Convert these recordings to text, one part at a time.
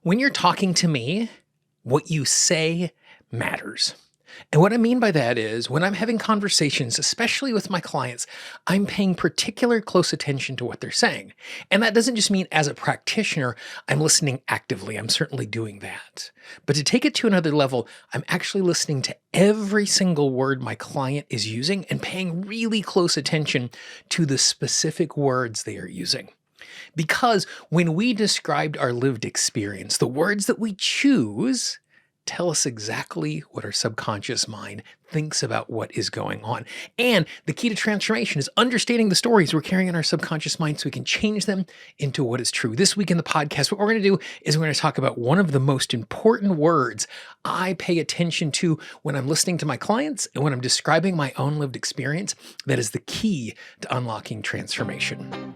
When you're talking to me, what you say matters. And what I mean by that is when I'm having conversations, especially with my clients, I'm paying particular close attention to what they're saying. And that doesn't just mean as a practitioner, I'm listening actively. I'm certainly doing that. But to take it to another level, I'm actually listening to every single word my client is using and paying really close attention to the specific words they are using. Because when we described our lived experience, the words that we choose tell us exactly what our subconscious mind thinks about what is going on. And the key to transformation is understanding the stories we're carrying in our subconscious mind so we can change them into what is true. This week in the podcast, what we're going to do is we're going to talk about one of the most important words I pay attention to when I'm listening to my clients and when I'm describing my own lived experience that is the key to unlocking transformation.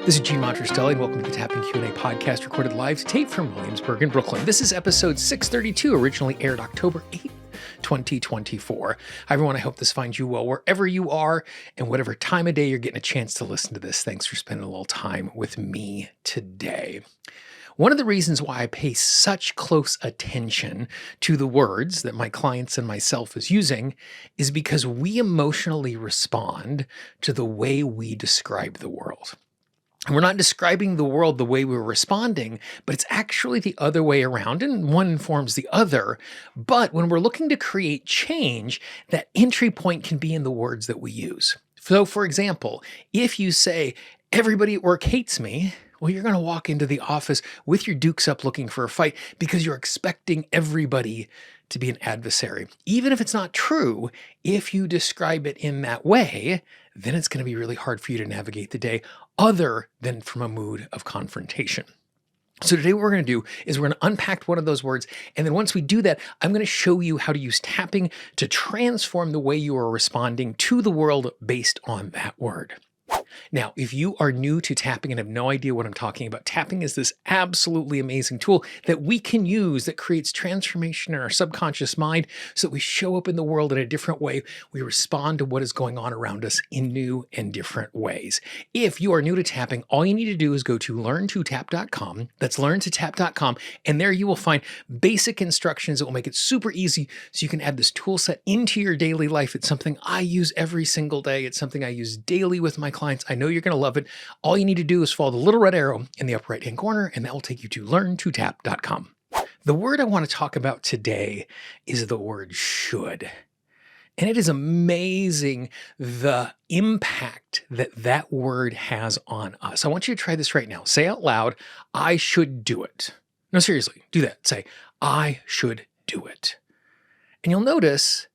This is Monterastelli, and welcome to the Tapping Q&A podcast recorded live to tape from Williamsburg in Brooklyn. This is episode 632, originally aired October 8th, 2024. Hi, everyone. I hope this finds you well wherever you are and whatever time of day you're getting a chance to listen to this. Thanks for spending a little time with me today. One of the reasons why I pay such close attention to the words that my clients and myself is using is because we emotionally respond to the way we describe the world. And we're not describing the world the way we're responding, but it's actually the other way around, and one informs the other. But when we're looking to create change, that entry point can be in the words that we use. So, for example, if you say, everybody at work hates me, well, you're going to walk into the office with your dukes up looking for a fight because you're expecting everybody to be an adversary. Even if it's not true, if you describe it in that way, then it's going to be really hard for you to navigate the day other than from a mood of confrontation. So today what we're going to do is we're going to unpack one of those words. And then once we do that, I'm going to show you how to use tapping to transform the way you are responding to the world based on that word. Now, if you are new to tapping and have no idea what I'm talking about, tapping is this absolutely amazing tool that we can use that creates transformation in our subconscious mind so that we show up in the world in a different way. We respond to what is going on around us in new and different ways. If you are new to tapping, all you need to do is go to learntotap.com. That's learntotap.com. And there you will find basic instructions that will make it super easy so you can add this tool set into your daily life. It's something I use every single day. It's something I use daily with my clients. I know you're going to love it. All you need to do is follow the little red arrow in the upper right-hand corner, and that will take you to learntotap.com. The word I want to talk about today is the word should. And it is amazing the impact that that word has on us. I want you to try this right now. Say out loud, I should do it. No, seriously, do that. Say, I should do it. And you'll notice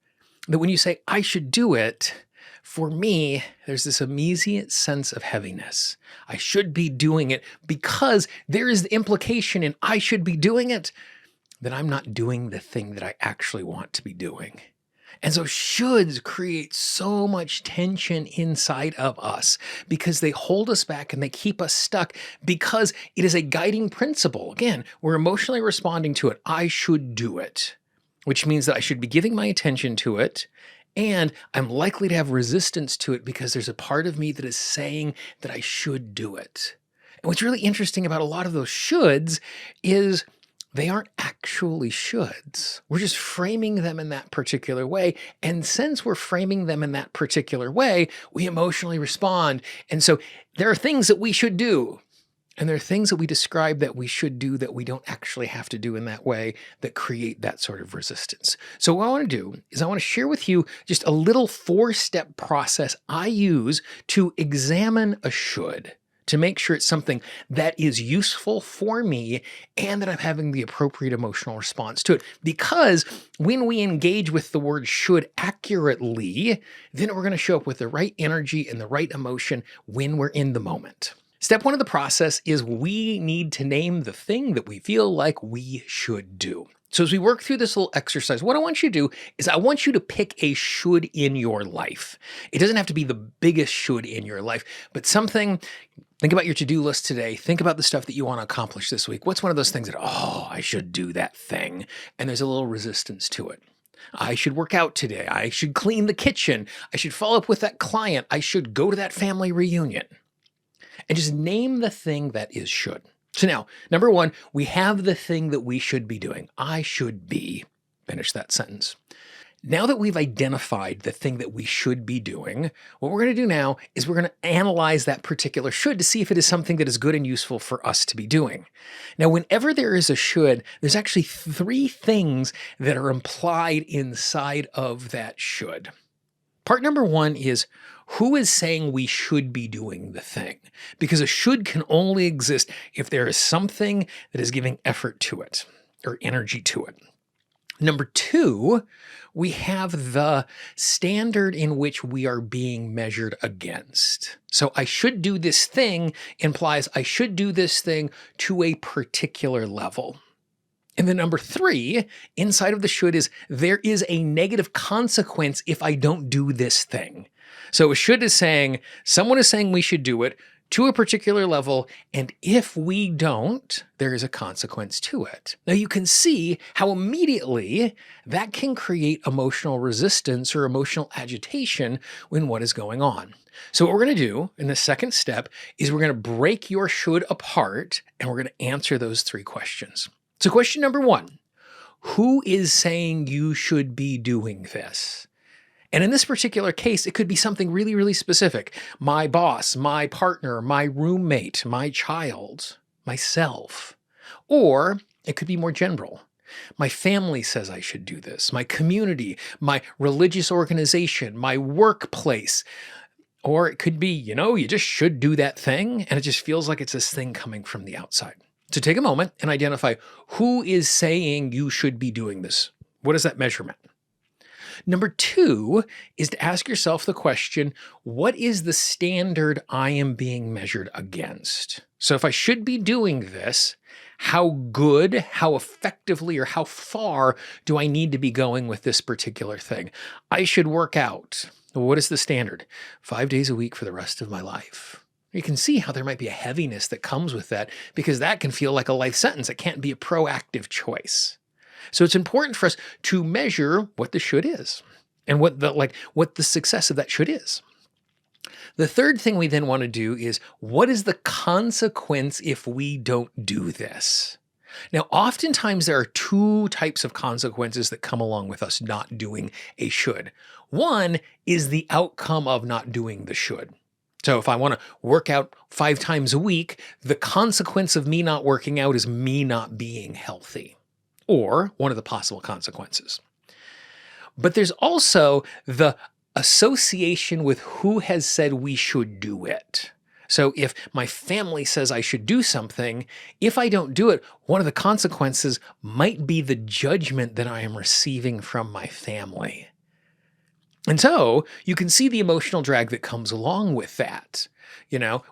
that when you say, I should do it, for me, there's this immediate sense of heaviness. I should be doing it because there is the implication in I should be doing it that I'm not doing the thing that I actually want to be doing. And so shoulds create so much tension inside of us because they hold us back and they keep us stuck because it is a guiding principle. Again, we're emotionally responding to it. I should do it, which means that I should be giving my attention to it. And I'm likely to have resistance to it because there's a part of me that is saying that I should do it. And what's really interesting about a lot of those shoulds is they aren't actually shoulds. We're just framing them in that particular way. And since we're framing them in that particular way, we emotionally respond. And so there are things that we should do. And there are things that we describe that we should do that we don't actually have to do in that way that create that sort of resistance. So what I want to do is I want to share with you just a little 4-step process I use to examine a should, to make sure it's something that is useful for me and that I'm having the appropriate emotional response to it. Because when we engage with the word should accurately, then we're going to show up with the right energy and the right emotion when we're in the moment. Step 1 of the process is we need to name the thing that we feel like we should do. So as we work through this little exercise, what I want you to do is I want you to pick a should in your life. It doesn't have to be the biggest should in your life, but something. Think about your to-do list today. Think about the stuff that you want to accomplish this week. What's one of those things that, I should do that thing? And there's a little resistance to it. I should work out today. I should clean the kitchen. I should follow up with that client. I should go to that family reunion. And just name the thing that is should. So now, number one, we have the thing that we should be doing. I should be. Finish that sentence. Now that we've identified the thing that we should be doing, what we're going to do now is we're going to analyze that particular should to see if it is something that is good and useful for us to be doing. Now, whenever there is a should, there's actually three things that are implied inside of that should. Part number one is who is saying we should be doing the thing? Because a should can only exist if there is something that is giving effort to it or energy to it. Number two, we have the standard in which we are being measured against. So I should do this thing implies I should do this thing to a particular level. And then number three, inside of the should is there is a negative consequence if I don't do this thing. So a should is saying, someone is saying we should do it to a particular level, and if we don't, there is a consequence to it. Now you can see how immediately that can create emotional resistance or emotional agitation when what is going on. So what we're going to do in the second step is we're going to break your should apart, and we're going to answer those three questions. So question number one, who is saying you should be doing this? And in this particular case, it could be something really, really specific. My boss, my partner, my roommate, my child, myself. Or it could be more general. My family says I should do this. My community, my religious organization, my workplace. Or it could be, you just should do that thing, and it just feels like it's this thing coming from the outside. So take a moment and identify who is saying you should be doing this. What is that measurement? Number two is to ask yourself the question, what is the standard I am being measured against? So if I should be doing this, how good, how effectively, or how far do I need to be going with this particular thing? I should work out. What is the standard? 5 days a week for the rest of my life. You can see how there might be a heaviness that comes with that because that can feel like a life sentence. It can't be a proactive choice. So it's important for us to measure what the should is and what the success of that should is. The third thing we then want to do is what is the consequence if we don't do this? Now, oftentimes there are two types of consequences that come along with us not doing a should. One is the outcome of not doing the should. So if I want to work out 5 times a week, the consequence of me not working out is me not being healthy. Or one of the possible consequences. But there's also the association with who has said we should do it. So if my family says I should do something, if I don't do it, one of the consequences might be the judgment that I am receiving from my family. And so you can see the emotional drag that comes along with that.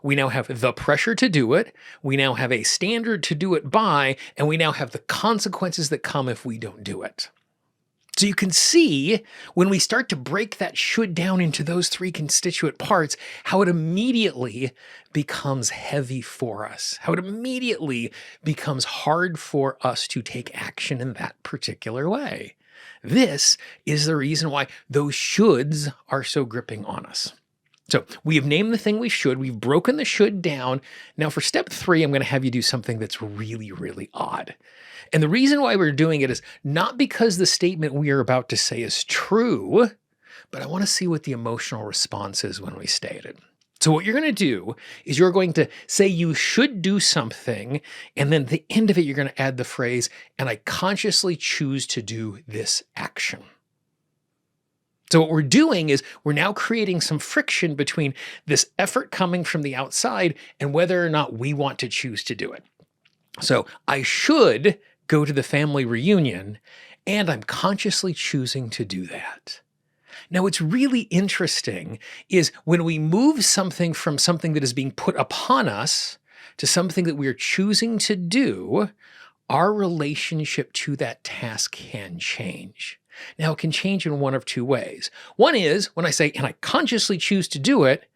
We now have the pressure to do it. We now have a standard to do it by, and we now have the consequences that come if we don't do it. So you can see when we start to break that should down into those three constituent parts, how it immediately becomes heavy for us, how it immediately becomes hard for us to take action in that particular way. This is the reason why those shoulds are so gripping on us. So we have named the thing we should. We've broken the should down. Now for step 3, I'm going to have you do something that's really, really odd. And the reason why we're doing it is not because the statement we are about to say is true, but I want to see what the emotional response is when we state it. So what you're going to do is you're going to say you should do something, and then at the end of it, you're going to add the phrase, and I consciously choose to do this action. So what we're doing is we're now creating some friction between this effort coming from the outside and whether or not we want to choose to do it. So I should go to the family reunion, and I'm consciously choosing to do that. Now, what's really interesting is when we move something from something that is being put upon us to something that we are choosing to do, our relationship to that task can change. Now, it can change in one of two ways. One is when I say, and I consciously choose to do it,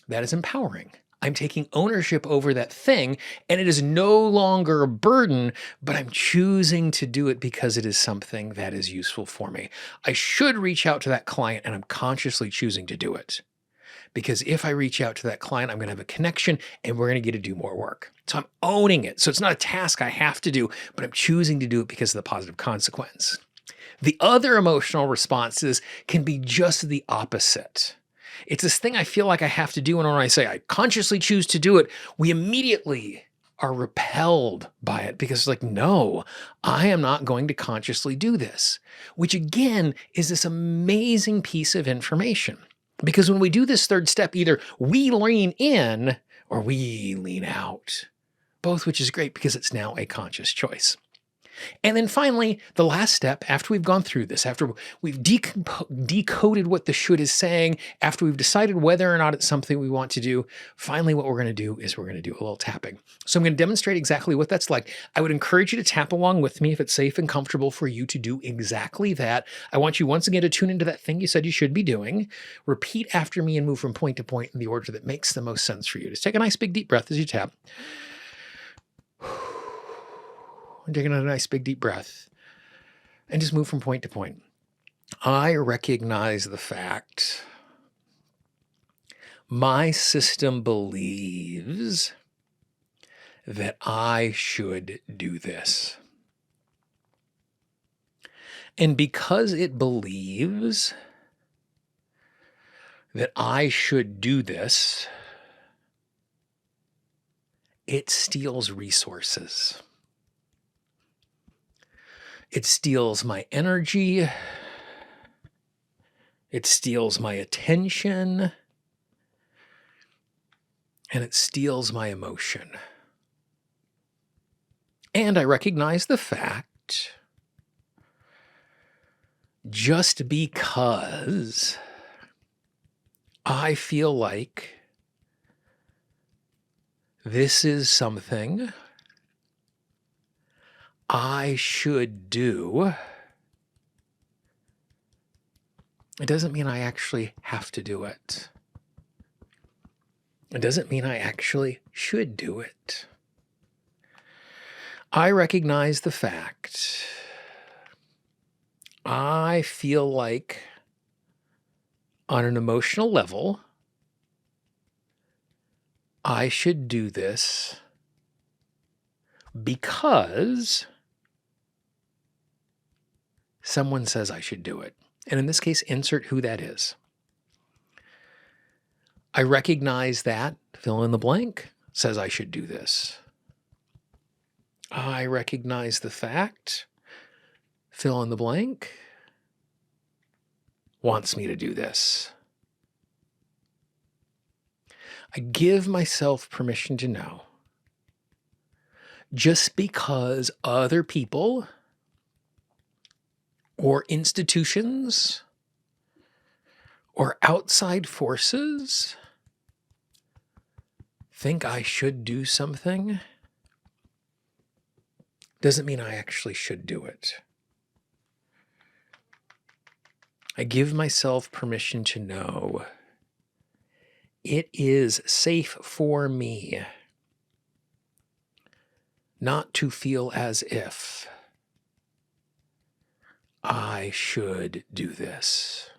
that is empowering. I'm taking ownership over that thing, and it is no longer a burden, but I'm choosing to do it because it is something that is useful for me. I should reach out to that client, and I'm consciously choosing to do it. because if I reach out to that client, I'm going to have a connection and we're going to get to do more work. So I'm owning it. So it's not a task I have to do, but I'm choosing to do it because of the positive consequence. The other emotional responses can be just the opposite. It's this thing I feel like I have to do. And when I say I consciously choose to do it, we immediately are repelled by it because it's like, no, I am not going to consciously do this, which again is this amazing piece of information. Because when we do this third step, either we lean in or we lean out, both, which is great because it's now a conscious choice. And then finally, the last step, after we've gone through this, after we've decoded what the should is saying, after we've decided whether or not it's something we want to do, finally what we're going to do is we're going to do a little tapping. So I'm going to demonstrate exactly what that's like. I would encourage you to tap along with me if it's safe and comfortable for you to do exactly that. I want you once again to tune into that thing you said you should be doing. Repeat after me and move from point to point in the order that makes the most sense for you. Just take a nice big deep breath as you tap. And taking a nice big deep breath and just move from point to point. I recognize the fact my system believes that I should do this. And because it believes that I should do this, it steals resources. It steals my energy. It steals my attention. And it steals my emotion. And I recognize the fact, just because I feel like this is something I should do, it doesn't mean I actually have to do it. It doesn't mean I actually should do it. I recognize the fact I feel like on an emotional level, I should do this because someone says I should do it. And in this case, insert who that is. I recognize that, fill in the blank, says I should do this. I recognize the fact, fill in the blank, wants me to do this. I give myself permission to know, just because other people or institutions or outside forces think I should do something doesn't mean I actually should do it. I give myself permission to know it is safe for me not to feel as if I should do this.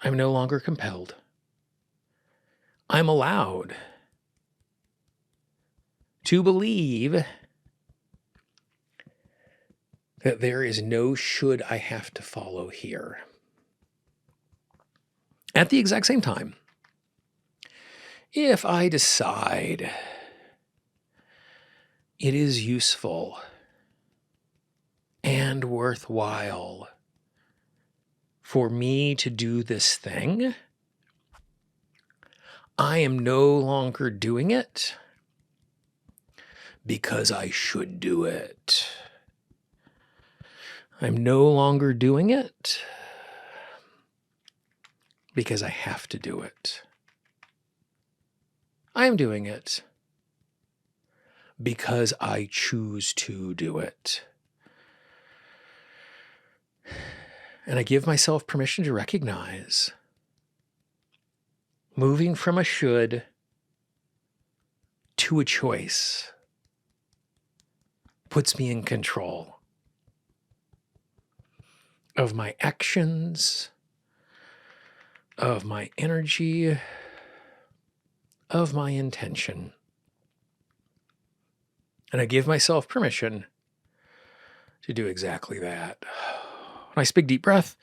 I'm no longer compelled. I'm allowed to believe that there is no should I have to follow here. At the exact same time, if I decide it is useful and worthwhile for me to do this thing, I am no longer doing it because I should do it. I'm no longer doing it because I have to do it. I am doing it because I choose to do it. And I give myself permission to recognize moving from a should to a choice puts me in control of my actions, of my energy, of my intention. And I give myself permission to do exactly that. Nice big deep breath.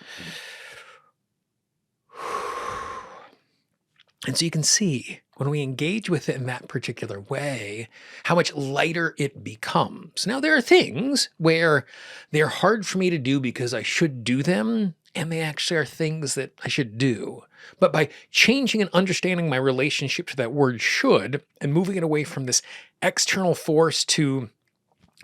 And so you can see when we engage with it in that particular way, how much lighter it becomes. Now, there are things where they're hard for me to do because I should do them, and they actually are things that I should do. But by changing and understanding my relationship to that word should and moving it away from this external force to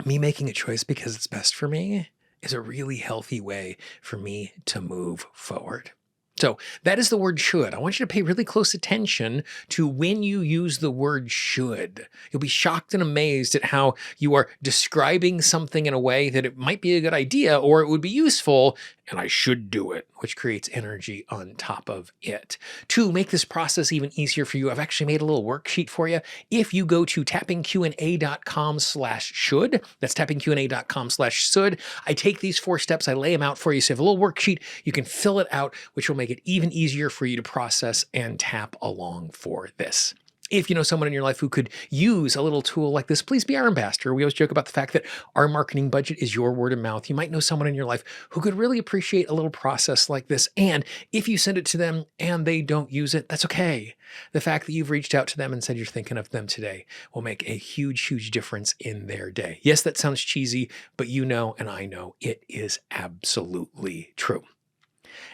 me making a choice because it's best for me is a really healthy way for me to move forward. So that is the word should. I want you to pay really close attention to when you use the word should. You'll be shocked and amazed at how you are describing something in a way that it might be a good idea or it would be useful, and I should do it, which creates energy on top of it. To make this process even easier for you, I've actually made a little worksheet for you. If you go to tappingqanda.com/should, that's tappingqanda.com/should, I take these 4 steps, I lay them out for you. So you have a little worksheet, you can fill it out, which will make it even easier for you to process and tap along for this. If you know someone in your life who could use a little tool like this, please be our ambassador. We always joke about the fact that our marketing budget is your word of mouth. You might know someone in your life who could really appreciate a little process like this. And if you send it to them and they don't use it, that's okay. The fact that you've reached out to them and said you're thinking of them today will make a huge, huge difference in their day. Yes, that sounds cheesy, but you know and I know it is absolutely true.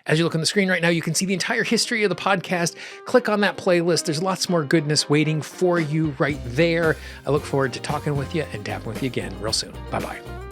As you look on the screen right now, you can see the entire history of the podcast. Click on that playlist. There's lots more goodness waiting for you right there. I look forward to talking with you and tapping with you again real soon. Bye-bye.